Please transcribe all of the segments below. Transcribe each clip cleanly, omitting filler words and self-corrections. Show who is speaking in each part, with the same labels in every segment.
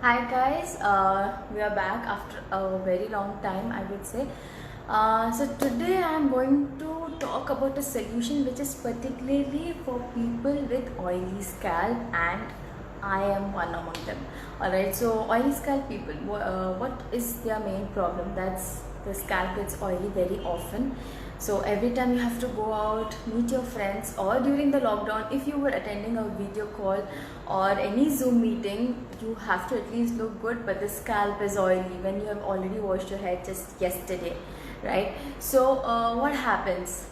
Speaker 1: Hi guys, we are back after a very long time, I would say. So today I am going to talk about a solution which is particularly for people with oily scalp, and I am one among them. Alright, so oily scalp people, what is their main problem? That's the scalp gets oily very often. So every time you have to go out, meet your friends, or during the lockdown, if you were attending a video call or any Zoom meeting, you have to at least look good, but the scalp is oily when you have already washed your hair just yesterday, right? So what happens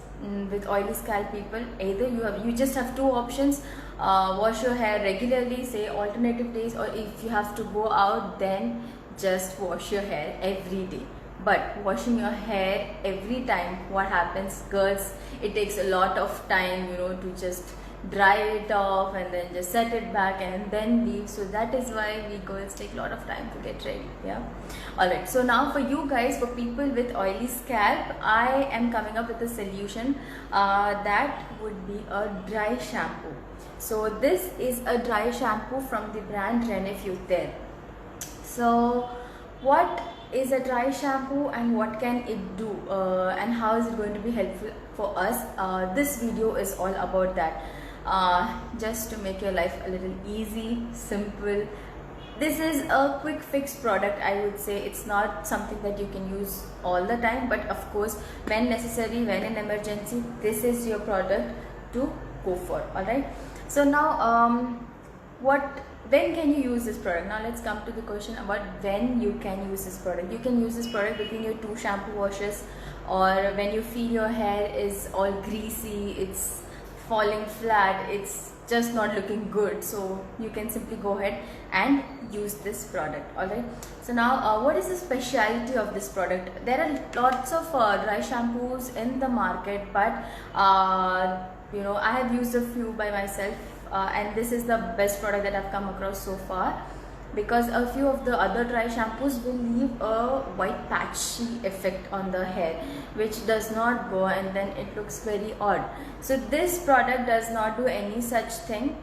Speaker 1: with oily scalp people? Either you just have two options: wash your hair regularly, say alternative days, or if you have to go out, then just wash your hair every day. But washing your hair every time, what happens, girls, it takes a lot of time, to just dry it off and then just set it back and then leave. So that is why we girls take a lot of time to get ready. Yeah. Alright, so now for you guys, for people with oily scalp, I am coming up with a solution that would be a dry shampoo. So this is a dry shampoo from the brand Renifuther. So what is a dry shampoo and what can it do, and how is it going to be helpful for us? This video is all about that, just to make your life a little easy, simple. This is a quick fix product, I would say. It's not something that you can use all the time, but of course when necessary, when in emergency, this is your product to go for. All right, so now when can you use this product? Now let's come to the question about when you can use this product. You can use this product between your two shampoo washes, or when you feel your hair is all greasy, it's falling flat, it's just not looking good. So you can simply go ahead and use this product. Alright, so now what is the speciality of this product? There are lots of dry shampoos in the market, but I have used a few by myself, and this is the best product that I've come across so far, because a few of the other dry shampoos will leave a white patchy effect on the hair, which does not go, and then it looks very odd. So this product does not do any such thing.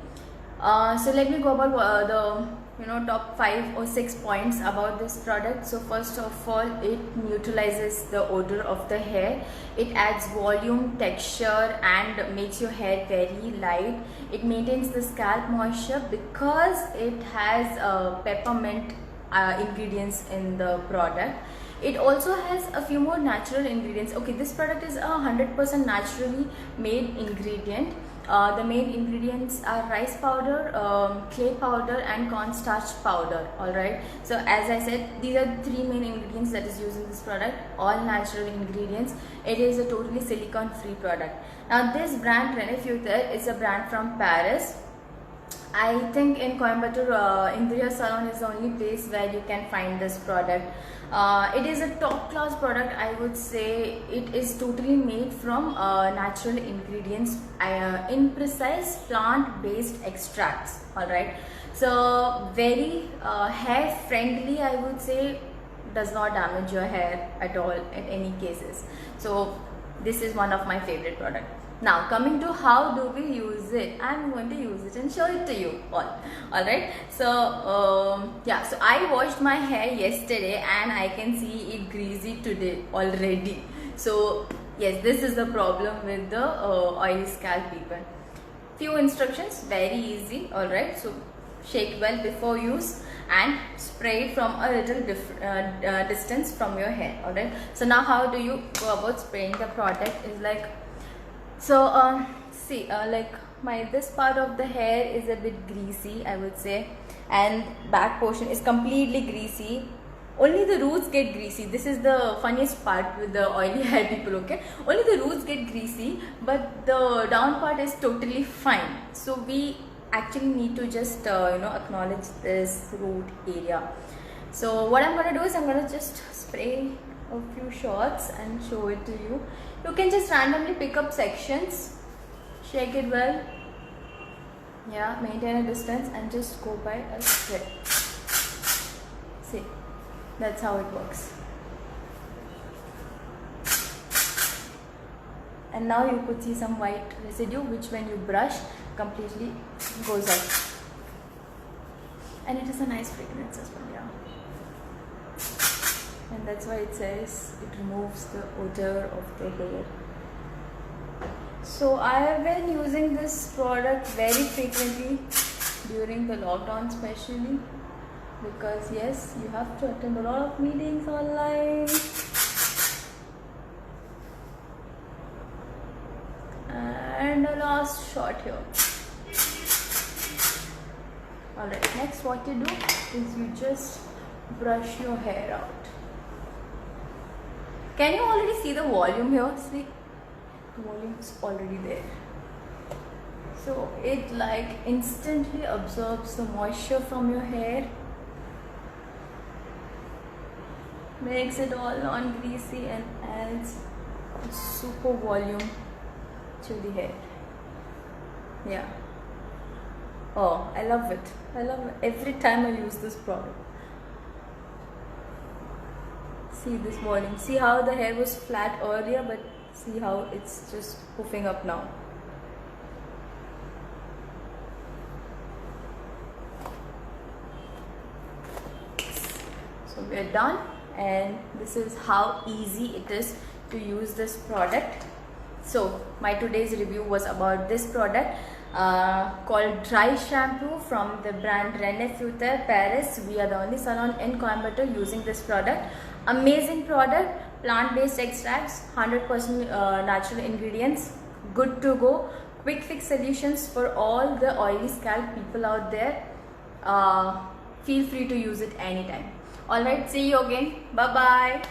Speaker 1: So let me go about the top 5 or 6 points about this product. So first of all, it neutralizes the odor of the hair. It adds volume, texture, and makes your hair very light. It maintains the scalp moisture because it has peppermint ingredients in the product. It also has a few more natural ingredients. Okay, this product is a 100% naturally made ingredient. The main ingredients are rice powder, clay powder, and cornstarch powder. Alright, so as I said, these are the three main ingredients that is used in this product, all natural ingredients. It is a totally silicone free product. Now this brand Renifuther is a brand from Paris. I think in Coimbatore, Indriya Salon is the only place where you can find this product. It is a top class product, I would say. It is totally made from natural ingredients, in precise plant based extracts. Alright, so very hair friendly, I would say. Does not damage your hair at all in any cases. So this is one of my favorite products. Now coming to how do we use it, I'm going to use it and show it to you all. Alright, so yeah, so I washed my hair yesterday and I can see it greasy today already. So yes, this is the problem with the oily scalp people. Few instructions, very easy. Alright, so shake well before use and spray from a little distance from your hair. Alright, so now how do you go about spraying the product is like, so see, like this part of the hair is a bit greasy, I would say, and back portion is completely greasy. Only the roots get greasy. This is the funniest part with the oily hair people. Okay, only the roots get greasy, but the down part is totally fine. So we actually need to just acknowledge this root area. So what I'm gonna do is I'm gonna just spray a few shots and show it to you. You can just randomly pick up sections, shake it well, yeah, maintain a distance and just go by a spray. See, that's how it works. And now you could see some white residue, which when you brush completely goes off. and it is a nice fragrance as well. Yeah, and that's why it says it removes the odor of the hair. So I have been using this product very frequently during the lockdown, especially because yes, you have to attend a lot of meetings online. And a last shot here. Alright, next what you do is you just brush your hair out. Can you already see the volume here? See, the volume is already there. So it like instantly absorbs the moisture from your hair, makes it all non-greasy, and adds super volume to the hair. Yeah. Oh, I love it. I love it every time I use this product. See this volume. See how the hair was flat earlier, but see how it's just puffing up now. So we are done, and this is how easy it is to use this product. So my today's review was about this product called Dry Shampoo from the brand Rene Futer Paris. We are the only salon in Coimbatore using this product. Amazing product, plant-based extracts, 100% natural ingredients, good to go, quick fix solutions for all the oily scalp people out there. Feel free to use it anytime. Alright, see you again. Bye bye.